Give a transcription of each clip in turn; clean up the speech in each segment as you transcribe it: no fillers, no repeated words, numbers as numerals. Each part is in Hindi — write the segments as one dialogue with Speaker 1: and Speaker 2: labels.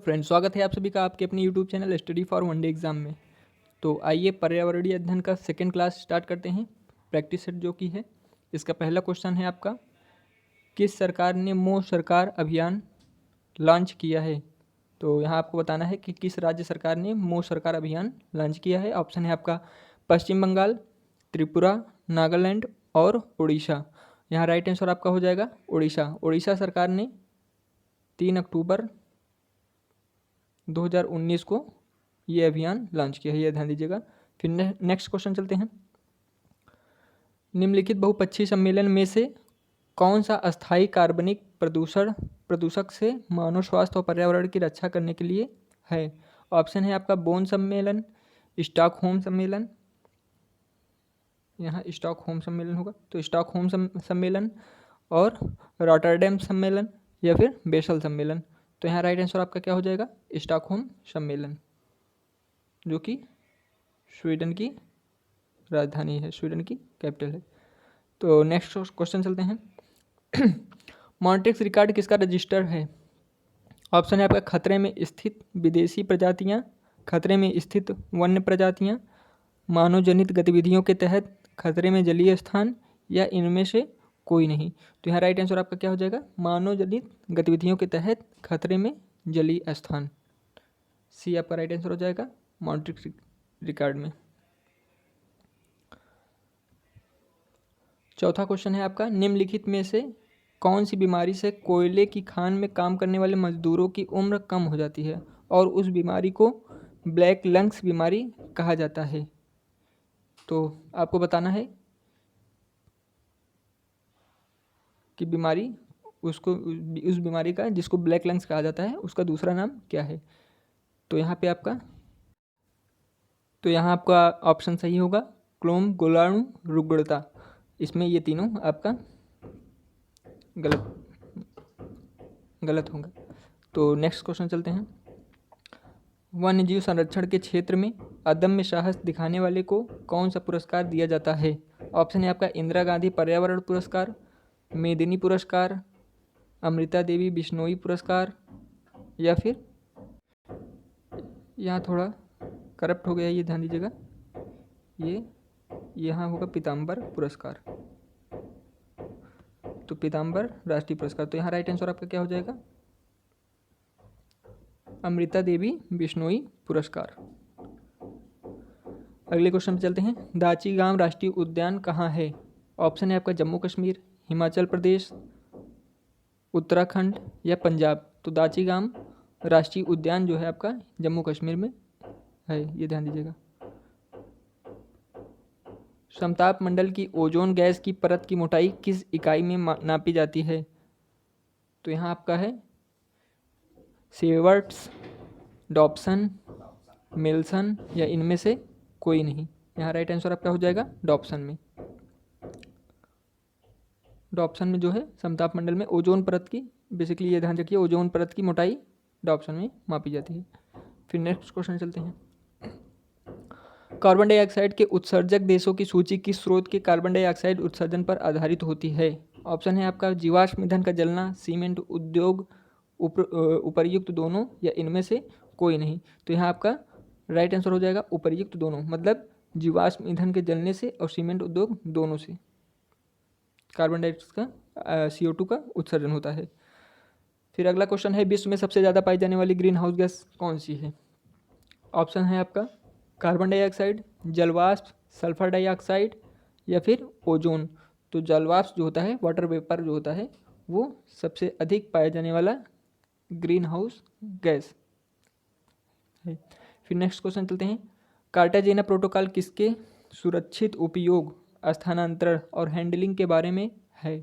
Speaker 1: फ्रेंड्स, स्वागत है आप सभी का आपके अपने YouTube channel study for one day exam में। तो आइए पर्यावरणीय अध्ययन का सेकेंड क्लास स्टार्ट करते हैं। प्रैक्टिस सेट जो कि है, इसका पहला क्वेश्चन है आपका, किस सरकार ने मोह सरकार अभियान लॉन्च किया है। तो यहाँ आपको बताना है कि किस राज्य सरकार ने मोह सरकार अभियान लॉन्च किया है। ऑप्शन है आपका पश्चिम बंगाल, त्रिपुरा, नागालैंड और उड़ीसा। यहाँ राइट आंसर आपका हो जाएगा उड़ीसा। उड़ीसा सरकार ने 3 अक्टूबर 2019 को ये अभियान लॉन्च किया है, ये ध्यान दीजिएगा। फिर नेक्स्ट क्वेश्चन चलते हैं। निम्नलिखित बहुपक्षीय सम्मेलन में से कौन सा अस्थायी कार्बनिक प्रदूषक से मानव स्वास्थ्य और पर्यावरण की रक्षा करने के लिए है। ऑप्शन है आपका बोन सम्मेलन, स्टॉकहोम सम्मेलन, यहाँ स्टॉकहोम सम्मेलन होगा तो स्टॉकहोम सम्मेलन, और रॉटरडैम सम्मेलन या फिर बेसल सम्मेलन। तो यहाँ राइट आंसर आपका क्या हो जाएगा, स्टॉकहोम सम्मेलन, जो कि स्वीडन की राजधानी है, स्वीडन की कैपिटल है। तो नेक्स्ट क्वेश्चन चलते हैं। मॉन्ट्रिक्स रिकॉर्ड किसका रजिस्टर है। ऑप्शन है आपका खतरे में स्थित विदेशी प्रजातियाँ, खतरे में स्थित वन्य प्रजातियाँ, मानव जनित गतिविधियों के तहत खतरे में जलीय स्थान, या इनमें से कोई नहीं। तो यहाँ राइट आंसर आपका क्या हो जाएगा, मानव जनित गतिविधियों के तहत खतरे में जलीय स्थान। सी आपका राइट आंसर हो जाएगा मॉन्ट्रिक्स रिकॉर्ड में। चौथा क्वेश्चन है आपका, निम्नलिखित में से कौन सी बीमारी से कोयले की खान में काम करने वाले मजदूरों की उम्र कम हो जाती है और उस बीमारी को ब्लैक लंग्स बीमारी कहा जाता है। तो आपको बताना है कि बीमारी उस बीमारी का जिसको ब्लैक लंग्स कहा जाता है उसका दूसरा नाम क्या है। तो यहाँ आपका ऑप्शन सही होगा क्लोम गोलाणु रुग्णता। इसमें ये तीनों आपका गलत होगा। तो नेक्स्ट क्वेश्चन चलते हैं। वन्य जीव संरक्षण के क्षेत्र में अदम्य साहस दिखाने वाले को कौन सा पुरस्कार दिया जाता है। ऑप्शन है आपका इंदिरा गांधी पर्यावरण पुरस्कार, मेदिनी पुरस्कार, अमृता देवी बिश्नोई पुरस्कार, या फिर यहाँ थोड़ा करप्ट हो गया, ये ध्यान दीजिएगा, ये यहाँ होगा पीताम्बर पुरस्कार। तो पीताम्बर राष्ट्रीय पुरस्कार। तो यहाँ राइट आंसर आपका क्या हो जाएगा, अमृता देवी बिश्नोई पुरस्कार। अगले क्वेश्चन पे चलते हैं। दाची-गाम राष्ट्रीय उद्यान कहाँ है। ऑप्शन है आपका जम्मू कश्मीर, हिमाचल प्रदेश, उत्तराखंड या पंजाब। तो दाची-गाम राष्ट्रीय उद्यान जो है आपका जम्मू कश्मीर में है, ये ध्यान दीजिएगा। समताप मंडल की ओजोन गैस की परत की मोटाई किस इकाई में नापी जाती है। तो यहाँ आपका है सीवर्ट्स, डॉप्सन, मिल्सन, या इनमें से कोई नहीं। यहाँ राइट आंसर आपका हो जाएगा डॉप्सन में। डॉप्सन में जो है समताप मंडल में ओजोन परत की, बेसिकली ये ध्यान रखिए, ओजोन परत की मोटाई डॉप्सन में मापी जाती है। फिर नेक्स्ट क्वेश्चन चलते हैं। कार्बन डाइऑक्साइड के उत्सर्जक देशों की सूची किस स्रोत के कार्बन डाइऑक्साइड उत्सर्जन पर आधारित होती है। ऑप्शन है आपका जीवाश्म ईंधन का जलना, सीमेंट उद्योग, उपर्युक्त दोनों, या इनमें से कोई नहीं। तो यहाँ आपका राइट आंसर हो जाएगा उपर्युक्त दोनों, मतलब जीवाश्म ईंधन के जलने से और सीमेंट उद्योग दोनों से कार्बन डाइऑक्साइड का CO2 का उत्सर्जन होता है। फिर अगला क्वेश्चन है, विश्व में सबसे ज़्यादा पाई जाने वाली ग्रीन हाउस गैस कौन सी है। ऑप्शन है आपका कार्बन डाइऑक्साइड, जलवाष्प, सल्फर डाइऑक्साइड, या फिर ओजोन। तो जलवाष्प जो होता है, वाटर वेपर जो होता है, वो सबसे अधिक पाया जाने वाला ग्रीन हाउस गैस है। फिर नेक्स्ट क्वेश्चन चलते हैं। कार्टाजेना प्रोटोकॉल किसके सुरक्षित उपयोग, स्थानांतरण और हैंडलिंग के बारे में है।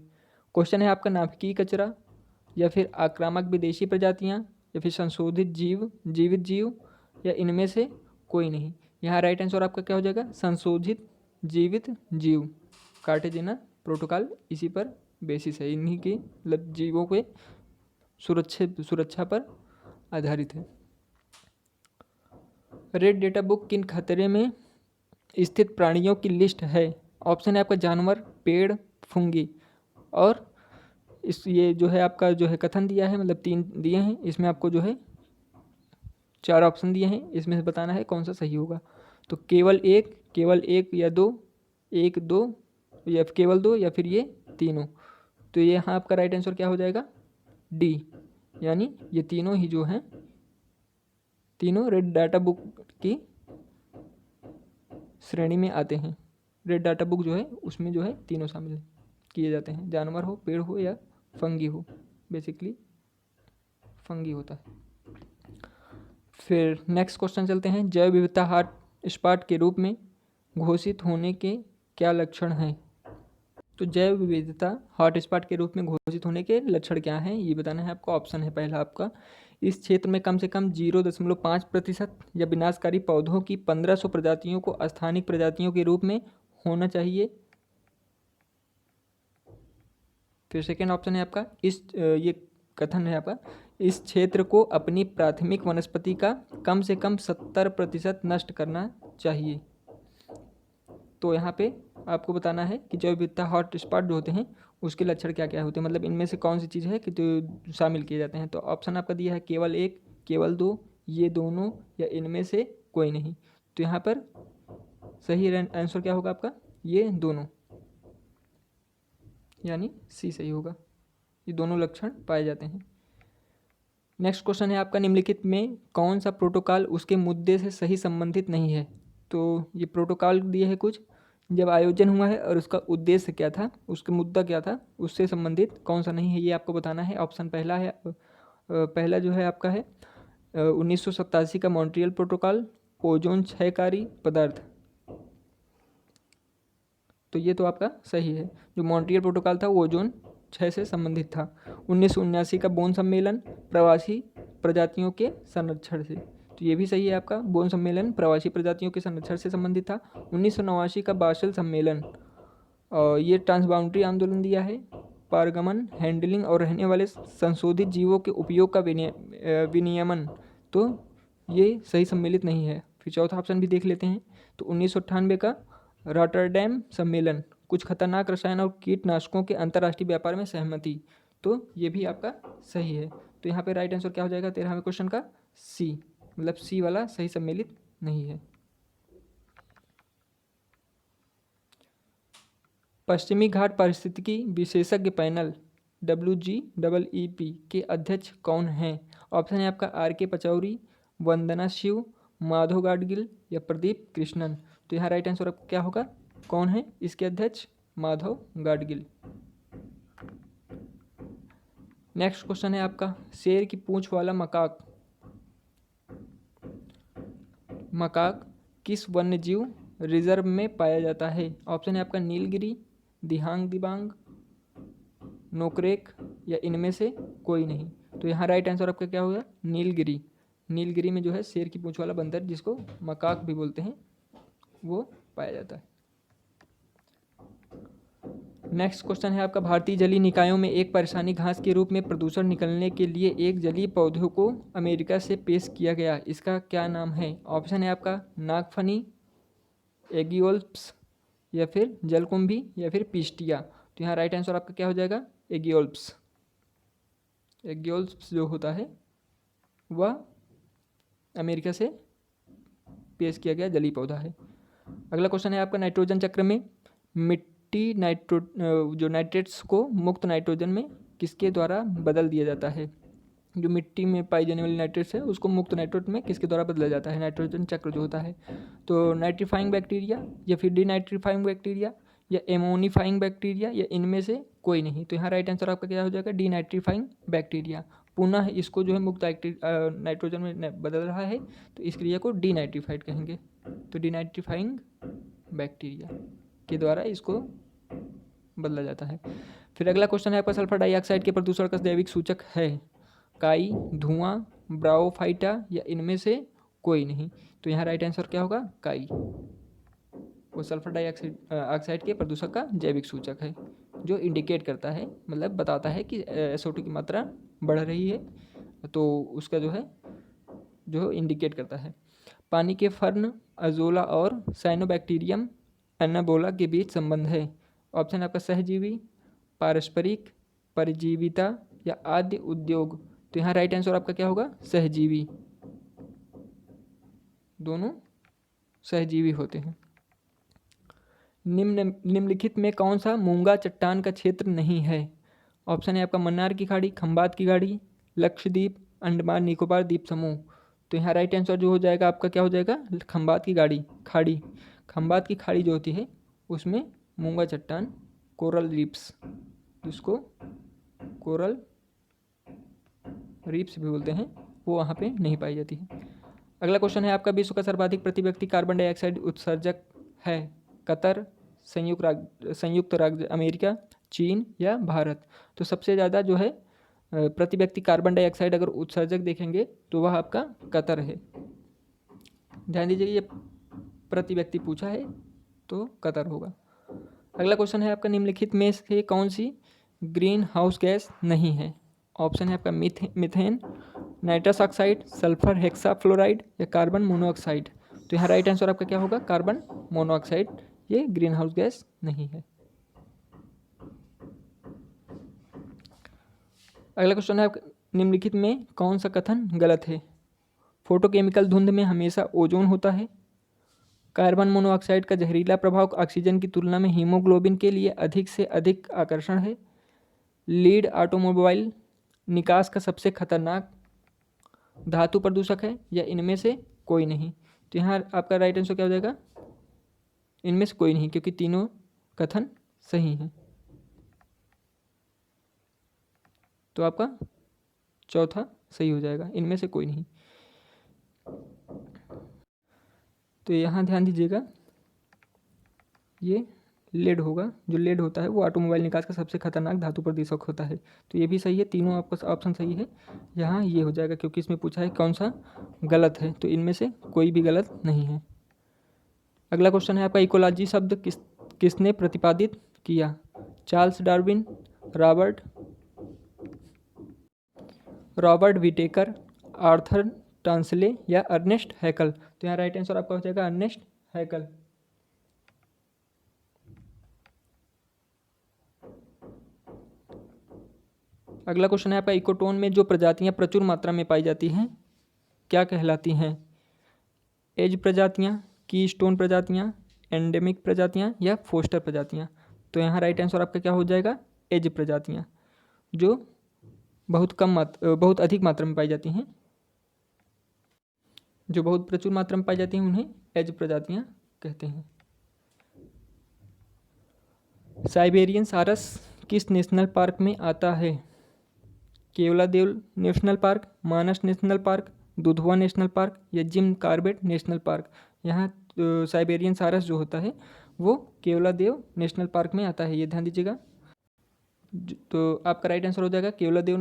Speaker 1: क्वेश्चन है आपका नाभिकीय कचरा, या फिर आक्रामक विदेशी प्रजातियां, या फिर संशोधित जीवित जीव, या इनमें से कोई नहीं। यहाँ राइट आंसर आपका क्या हो जाएगा, संशोधित जीवित जीव। कार्टाजेना प्रोटोकॉल इसी पर बेसिस है, इन्हीं की मतलब जीवों के सुरक्षा पर आधारित है। रेड डेटा बुक किन खतरे में स्थित प्राणियों की लिस्ट है। ऑप्शन है आपका जानवर, पेड़, फुंगी, और ये जो है आपका जो है कथन दिया है, मतलब 3 दिए हैं, इसमें आपको जो है 4 ऑप्शन दिए हैं, इसमें से बताना है कौन सा सही होगा। तो केवल एक या दो, एक दो, या केवल दो, या फिर ये तीनों। तो ये यहाँ आपका राइट आंसर क्या हो जाएगा, डी, यानी ये तीनों ही जो हैं, तीनों रेड डाटा बुक की श्रेणी में आते हैं। रेड डाटा बुक जो है उसमें जो है तीनों शामिल किए जाते हैं, जानवर हो, पेड़ हो, या फंगी हो। बेसिकली फंगी होता है। फिर नेक्स्ट क्वेश्चन चलते हैं, जैव विविधता हॉटस्पॉट के रूप में घोषित होने के क्या लक्षण हैं। तो जैव विविधता हॉटस्पॉट के रूप में घोषित होने के लक्षण क्या हैं, ये बताना है आपको। ऑप्शन है पहला आपका, इस क्षेत्र में कम से कम 0.5% या विनाशकारी पौधों की 1500 प्रजातियों को स्थानिक प्रजातियों के रूप में होना चाहिए। फिर सेकेंड ऑप्शन है आपका, ये कथन है आपका, इस क्षेत्र को अपनी प्राथमिक वनस्पति का कम से कम 70% नष्ट करना चाहिए। तो यहाँ पे आपको बताना है कि जैव विविधता हॉटस्पॉट जो होते हैं उसके लक्षण क्या क्या होते हैं, मतलब इनमें से कौन सी चीज़ है कि जो शामिल किए जाते हैं। तो ऑप्शन आपका दिया है केवल एक, केवल दो, ये दोनों, या इनमें से कोई नहीं। तो यहाँ पर सही आंसर क्या होगा आपका, ये दोनों, यानी सी सही होगा। ये दोनों लक्षण पाए जाते हैं। नेक्स्ट क्वेश्चन है आपका, निम्नलिखित में कौन सा प्रोटोकॉल उसके मुद्दे से सही संबंधित नहीं है। तो ये प्रोटोकॉल दिए है कुछ, जब आयोजन हुआ है और उसका उद्देश्य क्या था, उसका मुद्दा क्या था, उससे संबंधित कौन सा नहीं है, ये आपको बताना है। ऑप्शन पहला है, पहला जो है आपका है 1987 का मॉन्ट्रियल प्रोटोकॉल, ओजोन क्षयकारी पदार्थ। तो ये तो आपका सही है, जो मॉन्ट्रियल प्रोटोकॉल था वो ओजोन क्षय से संबंधित था। 1979 का बोन सम्मेलन, प्रवासी प्रजातियों के संरक्षण से। तो ये भी सही है आपका, बोन सम्मेलन प्रवासी प्रजातियों के संरक्षण से संबंधित था। 1989 का बासेल सम्मेलन, और ये ट्रांसबाउंड्री आंदोलन दिया है, पारगमन, हैंडलिंग और रहने वाले संशोधित जीवों के उपयोग का विनियमन। तो ये सही सम्मिलित नहीं है। फिर चौथा ऑप्शन भी देख लेते हैं। तो 1998 का रॉटरडैम सम्मेलन, कुछ खतरनाक रसायन और कीटनाशकों के अंतर्राष्ट्रीय व्यापार में सहमति। तो ये भी आपका सही है। तो यहाँ पे राइट आंसर क्या हो जाएगा 13वें क्वेश्चन का, सी, मतलब सी वाला सही सम्मिलित नहीं है। पश्चिमी घाट पारिस्थितिकी विशेषज्ञ पैनल WGEEP के अध्यक्ष कौन हैं। ऑप्शन है आपका आर के पचौरी, वंदना शिव, माधव गाडगिल, या प्रदीप कृष्णन। तो यहाँ राइट आंसर आपका क्या होगा, कौन है इसके अध्यक्ष, माधव गाडगिल। नेक्स्ट क्वेश्चन है आपका, शेर की पूंछ वाला मकाक, मकाक किस वन्यजीव रिजर्व में पाया जाता है। ऑप्शन है आपका नीलगिरी, दिहांग दिबांग, नोकरेक, या इनमें से कोई नहीं। तो यहाँ राइट आंसर आपका क्या होगा, नीलगिरी। नीलगिरी में जो है शेर की पूंछ वाला बंदर, जिसको मकाक भी बोलते हैं, वो पाया जाता है। नेक्स्ट क्वेश्चन है आपका, भारतीय जलीय निकायों में एक परेशानी घास के रूप में प्रदूषण निकलने के लिए एक जलीय पौधे को अमेरिका से पेश किया गया, इसका क्या नाम है। ऑप्शन है आपका नागफनी, एगियोल्प्स, या फिर जलकुंभी, या फिर पिस्टिया। तो यहाँ राइट आंसर आपका क्या हो जाएगा, एगियोल्प्स। एगियोल्प्स जो होता है वह अमेरिका से पेश किया गया जलीय पौधा है। अगला क्वेश्चन है आपका, नाइट्रोजन चक्र में मिट्टी जो नाइट्रेट्स को मुक्त नाइट्रोजन में किसके द्वारा बदल दिया जाता है। जो मिट्टी में पाई जाने वाली नाइट्रेट्स है उसको मुक्त नाइट्रोजन में किसके द्वारा बदला जाता है, नाइट्रोजन चक्र जो होता है। तो नाइट्रीफाइंग बैक्टीरिया, या फिर डीनाइट्रीफाइंग बैक्टीरिया, या एमोनीफाइंग बैक्टीरिया, या इनमें से कोई नहीं। तो यहाँ राइट आंसर आपका क्या हो जाएगा, डीनाइट्रीफाइंग बैक्टीरिया। पुनः इसको जो है मुक्त नाइट्रोजन में बदल रहा है, तो इस क्रिया को डीनाइट्रीफाइड कहेंगे। तो डीनाइट्रीफाइंग बैक्टीरिया के द्वारा इसको बदला जाता है। फिर अगला क्वेश्चन है आपका, सल्फर डाइऑक्साइड के प्रदूषण का जैविक सूचक है काई, धुआं, ब्राओफाइटा, या इनमें से कोई नहीं। तो यहाँ राइट आंसर क्या होगा, काई। वो सल्फर डाइऑक्साइड ऑक्साइड के प्रदूषक का जैविक सूचक है, जो इंडिकेट करता है, मतलब बताता है कि SO2 की मात्रा बढ़ रही है, तो उसका जो इंडिकेट करता है। पानी के फर्न, अजोला और साइनोबैक्टीरियम एनाबोला के बीच संबंध है। ऑप्शन आपका सहजीवी, पारस्परिक, परजीविता, या आद्य उद्योग। तो यहाँ राइट आंसर आपका क्या होगा, सहजीवी। दोनों सहजीवी होते हैं। निम्नलिखित में कौन सा मूंगा चट्टान का क्षेत्र नहीं है? ऑप्शन है आपका मन्नार की खाड़ी, खंबात की खाड़ी, लक्षद्वीप, अंडमान निकोबार द्वीप समूह। तो यहाँ राइट आंसर जो हो जाएगा आपका क्या हो जाएगा? खंबात की खाड़ी। खंबात की खाड़ी जो होती है उसमें मूंगा चट्टान, कोरल रीफ्स, जिसको कोरल रीफ्स भी बोलते हैं, वो वहाँ पे नहीं पाई जाती है। अगला क्वेश्चन है आपका, विश्व का सर्वाधिक प्रति व्यक्ति कार्बन डाइऑक्साइड उत्सर्जक है? कतर, संयुक्त राज्य अमेरिका, चीन या भारत? तो सबसे ज़्यादा जो है प्रति व्यक्ति कार्बन डाइऑक्साइड अगर उत्सर्जक देखेंगे तो वह आपका कतर है। ध्यान दीजिए, ये प्रति व्यक्ति पूछा है तो कतर होगा। अगला क्वेश्चन है आपका, निम्नलिखित में से कौन सी ग्रीन हाउस गैस नहीं है? ऑप्शन है आपका methane, nitrous oxide, sulphur hexafluoride या कार्बन मोनोऑक्साइड। तो यहाँ राइट आंसर आपका क्या होगा? कार्बन मोनोऑक्साइड, ये ग्रीन हाउस गैस नहीं है। अगला क्वेश्चन है, निम्नलिखित में कौन सा कथन गलत है? फोटोकेमिकल धुंध में हमेशा ओजोन होता है, कार्बन मोनोऑक्साइड का जहरीला प्रभाव ऑक्सीजन की तुलना में हीमोग्लोबिन के लिए अधिक से अधिक आकर्षण है, लीड ऑटोमोबाइल निकास का सबसे खतरनाक धातु प्रदूषक है, या इनमें से कोई नहीं। तो यहाँ आपका राइट आंसर क्या हो जाएगा? इनमें से कोई नहीं, क्योंकि तीनों कथन सही हैं। तो आपका चौथा सही हो जाएगा, इनमें से कोई नहीं। तो यहाँ ध्यान दीजिएगा, ये लेड होगा। जो लेड होता है वो ऑटोमोबाइल निकास का सबसे खतरनाक धातु प्रदूषक होता है। तो ये भी सही है, तीनों आपका ऑप्शन सही है। यहाँ ये हो जाएगा, क्योंकि इसमें पूछा है कौन सा गलत है, तो इनमें से कोई भी गलत नहीं है। अगला क्वेश्चन है आपका, इकोलॉजी शब्द किसने प्रतिपादित किया? Charles Darwin, Robert Whittaker, Arthur Tansley या अर्नेस्ट हैकल? तो यहाँ राइट आंसर आपका हो जाएगा अर्नेस्ट हैकल। अगला क्वेश्चन है आपका, इकोटोन में जो प्रजातियां प्रचुर मात्रा में पाई जाती हैं क्या कहलाती हैं? एज प्रजातियां, कीस्टोन प्रजातियां, एंडेमिक प्रजातियां या फोस्टर प्रजातियां? तो यहाँ राइट आंसर आपका क्या हो जाएगा? एज प्रजातियां, जो बहुत अधिक मात्रा में पाई जाती हैं, जो बहुत प्रचुर मात्रा में पाई जाती हैं, उन्हें एज प्रजातियां कहते हैं। साइबेरियन सारस किस नेशनल पार्क में आता है? Keoladeo national park, Manas national park, Dudhwa national park या जिम कार्बेट नेशनल पार्क? यहाँ साइबेरियन सारस जो होता है वो केवलादेव नेशनल पार्क में आता है, ये ध्यान दीजिएगा। तो आपका राइट आंसर हो जाएगा केवलादेव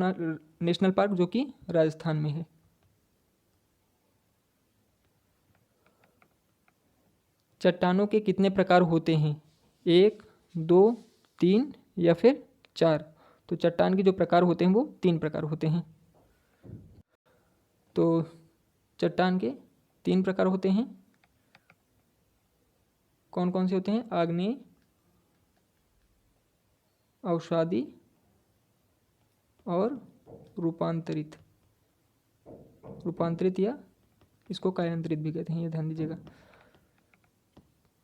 Speaker 1: नेशनल पार्क, जो कि राजस्थान में है। चट्टानों के कितने प्रकार होते हैं? 1, 2, 3 या फिर 4? तो चट्टान के जो प्रकार होते हैं वो 3 प्रकार होते हैं। तो चट्टान के 3 प्रकार होते हैं, कौन कौन से होते हैं? आग्नेय, अवसादी और रूपांतरित या इसको कायांतरित भी कहते हैं, ये ध्यान दीजिएगा।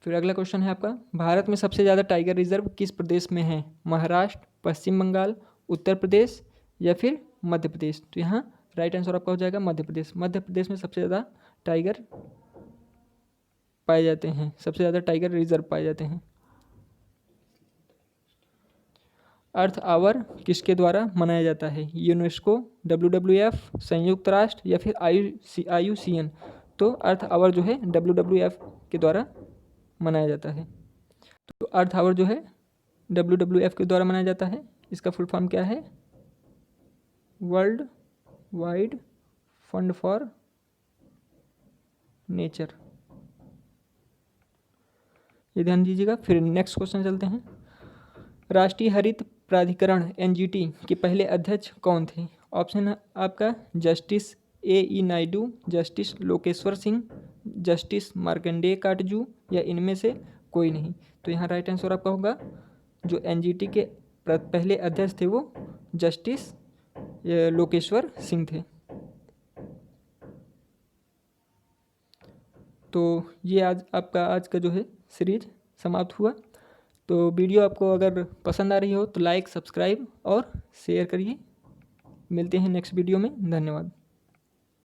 Speaker 1: फिर अगला क्वेश्चन है आपका, भारत में सबसे ज़्यादा टाइगर रिजर्व किस प्रदेश में है? महाराष्ट्र, पश्चिम बंगाल, उत्तर प्रदेश या फिर मध्य प्रदेश? तो यहाँ राइट आंसर आपका हो जाएगा मध्य प्रदेश। मध्य प्रदेश में सबसे ज़्यादा टाइगर पाए जाते हैं, सबसे ज़्यादा टाइगर रिजर्व पाए जाते हैं। अर्थ आवर किसके द्वारा मनाया जाता है? यूनेस्को, WWF, संयुक्त राष्ट्र या फिर IUCN? तो अर्थ आवर जो है WWF के द्वारा मनाया जाता है। तो अर्थ आवर जो है WWF के द्वारा मनाया जाता है। इसका फुल फॉर्म क्या है? World wide fund for nature, ये ध्यान दीजिएगा। फिर नेक्स्ट क्वेश्चन चलते हैं। राष्ट्रीय हरित प्राधिकरण NGT के पहले अध्यक्ष कौन थे? ऑप्शन है आपका justice AE Naidu, justice Lokeshwar Singh, justice Markandey Katju या इनमें से कोई नहीं। तो यहाँ राइट आंसर आपका होगा, जो NGT के पहले अध्यक्ष थे वो जस्टिस लोकेश्वर सिंह थे। तो ये आज का जो है सीरीज समाप्त हुआ। तो वीडियो आपको अगर पसंद आ रही हो तो लाइक, सब्सक्राइब और शेयर करिए। मिलते हैं नेक्स्ट वीडियो में। धन्यवाद।